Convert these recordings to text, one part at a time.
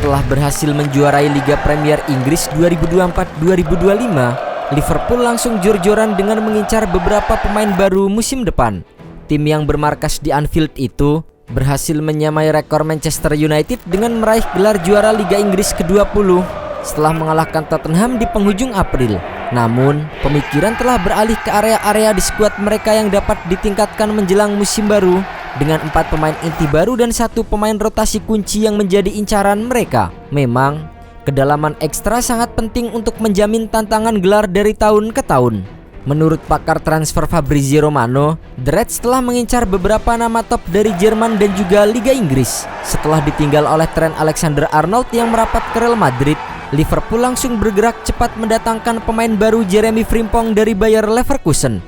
Setelah berhasil menjuarai Liga Premier Inggris 2024-2025, Liverpool langsung jor-joran dengan mengincar beberapa pemain baru musim depan. Tim yang bermarkas di Anfield itu berhasil menyamai rekor Manchester United dengan meraih gelar juara Liga Inggris ke-20 setelah mengalahkan Tottenham di penghujung April. Namun, pemikiran telah beralih ke area-area di skuad mereka yang dapat ditingkatkan menjelang musim baru dengan 4 pemain inti baru dan 1 pemain rotasi kunci yang menjadi incaran mereka. Memang, kedalaman ekstra sangat penting untuk menjamin tantangan gelar dari tahun ke tahun. Menurut pakar transfer Fabrizio Romano, The Reds telah mengincar beberapa nama top dari Jerman dan juga Liga Inggris. Setelah ditinggal oleh Trent Alexander-Arnold yang merapat ke Real Madrid, Liverpool langsung bergerak cepat mendatangkan pemain baru Jeremy Frimpong dari Bayer Leverkusen.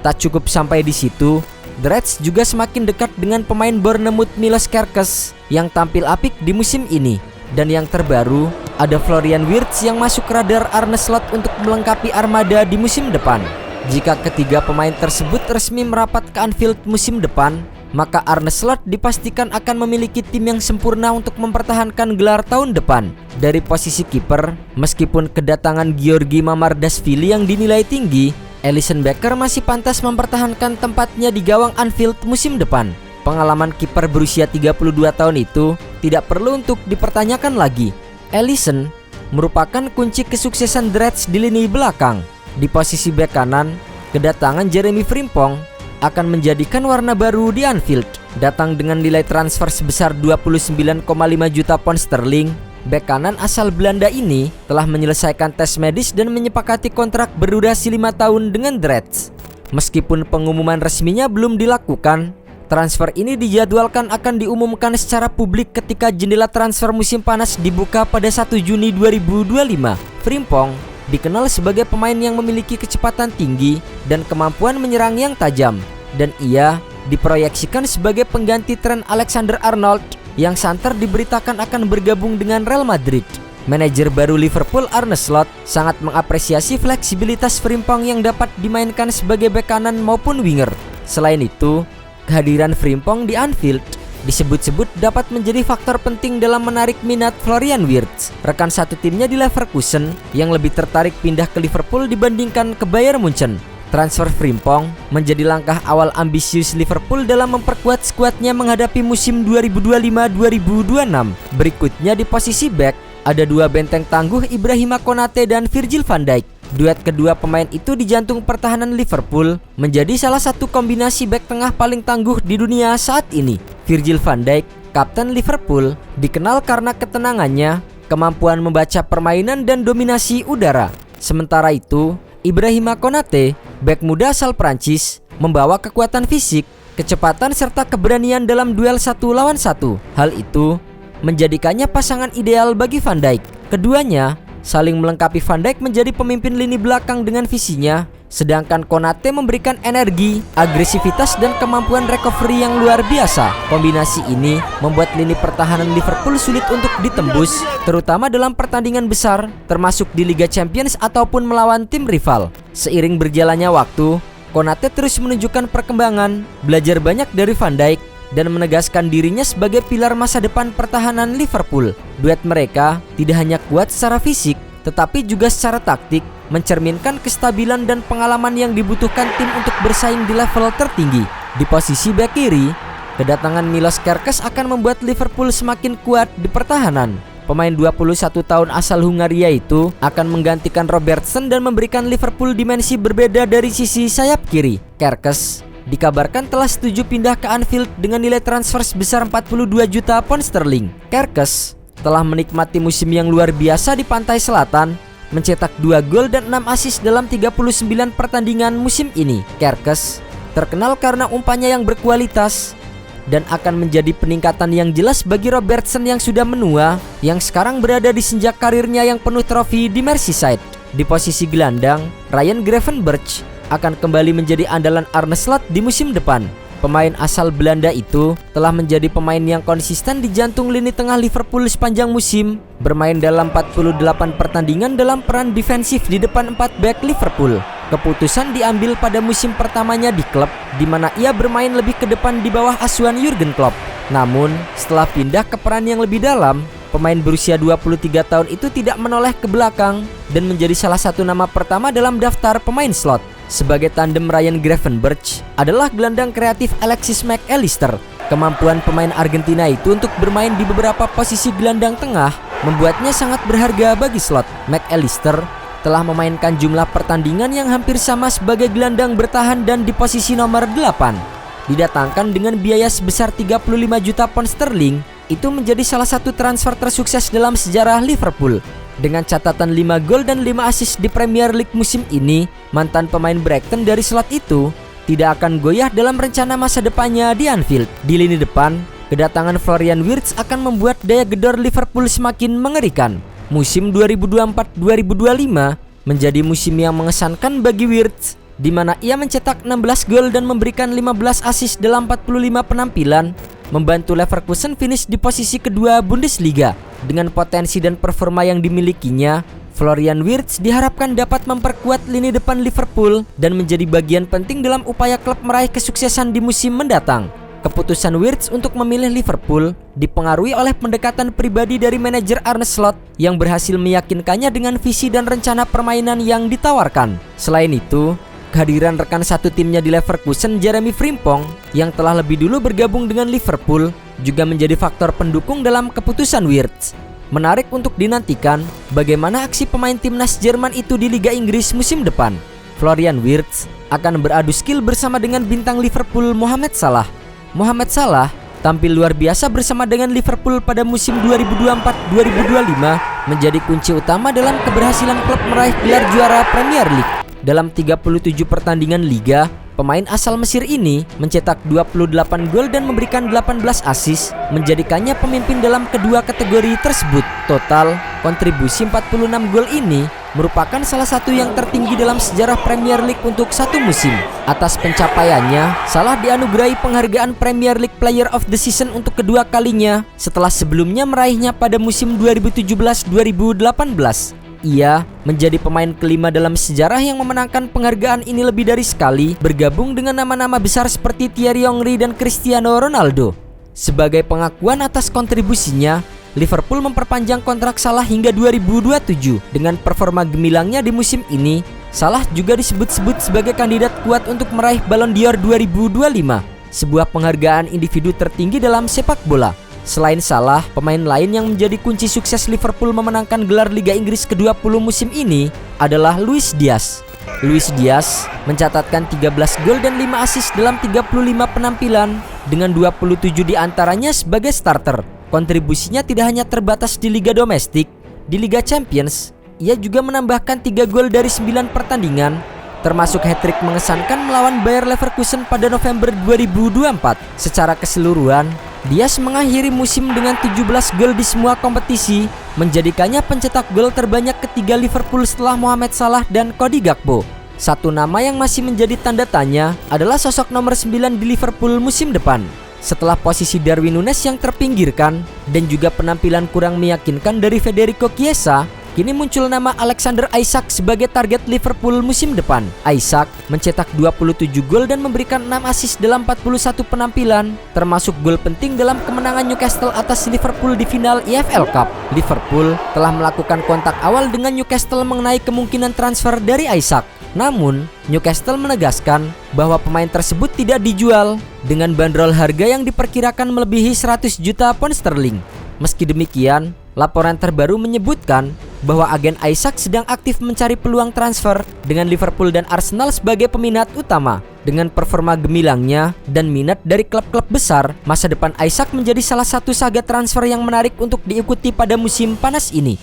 Tak cukup sampai di situ, The Reds juga semakin dekat dengan pemain Bournemouth Milos Kerkez yang tampil apik di musim ini. Dan yang terbaru, ada Florian Wirtz yang masuk radar Arne Slot untuk melengkapi armada di musim depan. Jika ketiga pemain tersebut resmi merapat ke Anfield musim depan, maka Arne Slot dipastikan akan memiliki tim yang sempurna untuk mempertahankan gelar tahun depan. Dari posisi kiper, meskipun kedatangan Giorgi Mamardashvili yang dinilai tinggi, Alisson Becker masih pantas mempertahankan tempatnya di gawang Anfield musim depan. Pengalaman kiper berusia 32 tahun itu tidak perlu untuk dipertanyakan lagi. Alisson merupakan kunci kesuksesan The Reds di lini belakang. Di posisi bek kanan, kedatangan Jeremy Frimpong akan menjadikan warna baru di Anfield. Datang dengan nilai transfer sebesar 29,5 juta pound sterling, bek kanan asal Belanda ini telah menyelesaikan tes medis dan menyepakati kontrak berdurasi 5 tahun dengan The Reds. Meskipun pengumuman resminya belum dilakukan, transfer ini dijadwalkan akan diumumkan secara publik ketika jendela transfer musim panas dibuka pada 1 Juni 2025. Frimpong dikenal sebagai pemain yang memiliki kecepatan tinggi dan kemampuan menyerang yang tajam, dan ia diproyeksikan sebagai pengganti Trent Alexander-Arnold yang santer diberitakan akan bergabung dengan Real Madrid. Manajer baru Liverpool Arne Slot sangat mengapresiasi fleksibilitas Frimpong yang dapat dimainkan sebagai bek kanan maupun winger. Selain itu, kehadiran Frimpong di Anfield disebut-sebut dapat menjadi faktor penting dalam menarik minat Florian Wirtz, rekan satu timnya di Leverkusen yang lebih tertarik pindah ke Liverpool dibandingkan ke Bayern Munchen. Transfer Frimpong menjadi langkah awal ambisius Liverpool dalam memperkuat skuadnya menghadapi musim 2025-2026. Berikutnya di posisi bek, ada 2 benteng tangguh Ibrahima Konate dan Virgil van Dijk. Duet kedua pemain itu di jantung pertahanan Liverpool menjadi salah satu kombinasi bek tengah paling tangguh di dunia saat ini. Virgil van Dijk, kapten Liverpool, dikenal karena ketenangannya, kemampuan membaca permainan dan dominasi udara. Sementara itu, Ibrahima Konate, bek muda asal Prancis, membawa kekuatan fisik, kecepatan serta keberanian dalam duel 1 lawan 1. Hal itu menjadikannya pasangan ideal bagi Van Dijk. Keduanya saling melengkapi. Van Dijk menjadi pemimpin lini belakang dengan visinya, sedangkan Konate memberikan energi, agresivitas dan kemampuan recovery yang luar biasa. Kombinasi ini membuat lini pertahanan Liverpool sulit untuk ditembus, terutama dalam pertandingan besar, termasuk di Liga Champions ataupun melawan tim rival. Seiring berjalannya waktu, Konate terus menunjukkan perkembangan, belajar banyak dari Van Dijk, dan menegaskan dirinya sebagai pilar masa depan pertahanan Liverpool. Duet mereka tidak hanya kuat secara fisik, tetapi juga secara taktik, mencerminkan kestabilan dan pengalaman yang dibutuhkan tim untuk bersaing di level tertinggi. Di posisi bek kiri, kedatangan Milos Kerkez akan membuat Liverpool semakin kuat di pertahanan. Pemain 21 tahun asal Hungaria itu akan menggantikan Robertson dan memberikan Liverpool dimensi berbeda dari sisi sayap kiri. Kerkez dikabarkan telah setuju pindah ke Anfield dengan nilai transfer sebesar 42 juta pound sterling. Kerkez telah menikmati musim yang luar biasa di pantai selatan, mencetak 2 gol dan 6 assist dalam 39 pertandingan musim ini. Kerkez terkenal karena umpannya yang berkualitas dan akan menjadi peningkatan yang jelas bagi Robertson yang sudah menua, yang sekarang berada di senjak karirnya yang penuh trofi di Merseyside. Di posisi gelandang, Ryan Gravenberch akan kembali menjadi andalan Arne Slot di musim depan. Pemain asal Belanda itu telah menjadi pemain yang konsisten di jantung lini tengah Liverpool sepanjang musim, bermain dalam 48 pertandingan dalam peran defensif di depan 4 bek Liverpool. Keputusan diambil pada musim pertamanya di klub, di mana ia bermain lebih ke depan di bawah asuhan Jurgen Klopp. Namun, setelah pindah ke peran yang lebih dalam, pemain berusia 23 tahun itu tidak menoleh ke belakang dan menjadi salah satu nama pertama dalam daftar pemain slot. Sebagai tandem Ryan Gravenberch adalah gelandang kreatif Alexis Mac Allister. Kemampuan pemain Argentina itu untuk bermain di beberapa posisi gelandang tengah membuatnya sangat berharga bagi slot. Mac Allister telah memainkan jumlah pertandingan yang hampir sama sebagai gelandang bertahan dan di posisi nomor 8. Didatangkan dengan biaya sebesar 35 juta pound sterling, itu menjadi salah satu transfer tersukses dalam sejarah Liverpool. Dengan catatan 5 gol dan 5 assist di Premier League musim ini, mantan pemain Brighton dari slot itu tidak akan goyah dalam rencana masa depannya di Anfield. Di lini depan, kedatangan Florian Wirtz akan membuat daya gedor Liverpool semakin mengerikan. Musim 2024-2025 menjadi musim yang mengesankan bagi Wirtz, di mana ia mencetak 16 gol dan memberikan 15 assist dalam 45 penampilan, membantu Leverkusen finish di posisi kedua Bundesliga. Dengan potensi dan performa yang dimilikinya, Florian Wirtz diharapkan dapat memperkuat lini depan Liverpool dan menjadi bagian penting dalam upaya klub meraih kesuksesan di musim mendatang. Keputusan Wirtz untuk memilih Liverpool dipengaruhi oleh pendekatan pribadi dari manajer Arne Slot yang berhasil meyakinkannya dengan visi dan rencana permainan yang ditawarkan. Selain itu, kehadiran rekan satu timnya di Leverkusen, Jeremy Frimpong, yang telah lebih dulu bergabung dengan Liverpool, juga menjadi faktor pendukung dalam keputusan Wirtz. Menarik untuk dinantikan bagaimana aksi pemain timnas Jerman itu di Liga Inggris musim depan. Florian Wirtz akan beradu skill bersama dengan bintang Liverpool Mohamed Salah. Mohamed Salah tampil luar biasa bersama dengan Liverpool pada musim 2024-2025, menjadi kunci utama dalam keberhasilan klub meraih gelar juara Premier League. Dalam 37 pertandingan Liga, pemain asal Mesir ini mencetak 28 gol dan memberikan 18 assist, menjadikannya pemimpin dalam kedua kategori tersebut. Total kontribusi 46 gol ini merupakan salah satu yang tertinggi dalam sejarah Premier League untuk satu musim. Atas pencapaiannya, Salah dianugerahi penghargaan Premier League Player of the Season untuk kedua kalinya setelah sebelumnya meraihnya pada musim 2017-2018. Ia menjadi pemain kelima dalam sejarah yang memenangkan penghargaan ini lebih dari sekali, bergabung dengan nama-nama besar seperti Thierry Henry dan Cristiano Ronaldo. Sebagai pengakuan atas kontribusinya, Liverpool memperpanjang kontrak Salah hingga 2027. Dengan performa gemilangnya di musim ini, Salah juga disebut-sebut sebagai kandidat kuat untuk meraih Ballon d'Or 2025, sebuah penghargaan individu tertinggi dalam sepak bola. Selain Salah, pemain lain yang menjadi kunci sukses Liverpool memenangkan gelar Liga Inggris ke-20 musim ini adalah Luis Diaz. Luis Diaz mencatatkan 13 gol dan 5 assist dalam 35 penampilan, dengan 27 diantaranya sebagai starter. Kontribusinya tidak hanya terbatas di Liga Domestik. Di Liga Champions, ia juga menambahkan 3 gol dari 9 pertandingan, termasuk hat-trick mengesankan melawan Bayer Leverkusen pada November 2024. Secara keseluruhan, Diaz mengakhiri musim dengan 17 gol di semua kompetisi, menjadikannya pencetak gol terbanyak ketiga Liverpool setelah Mohamed Salah dan Cody Gakpo. Satu nama yang masih menjadi tanda tanya adalah sosok nomor 9 di Liverpool musim depan. Setelah posisi Darwin Núñez yang terpinggirkan dan juga penampilan kurang meyakinkan dari Federico Chiesa, kini muncul nama Alexander Isak sebagai target Liverpool musim depan. Isak mencetak 27 gol dan memberikan 6 assist dalam 41 penampilan, termasuk gol penting dalam kemenangan Newcastle atas Liverpool di final EFL Cup. Liverpool telah melakukan kontak awal dengan Newcastle mengenai kemungkinan transfer dari Isak. Namun, Newcastle menegaskan bahwa pemain tersebut tidak dijual dengan bandrol harga yang diperkirakan melebihi 100 juta pound sterling. Meski demikian, laporan terbaru menyebutkan bahwa agen Isak sedang aktif mencari peluang transfer dengan Liverpool dan Arsenal sebagai peminat utama. Dengan performa gemilangnya dan minat dari klub-klub besar, masa depan Isak menjadi salah satu saga transfer yang menarik untuk diikuti pada musim panas ini.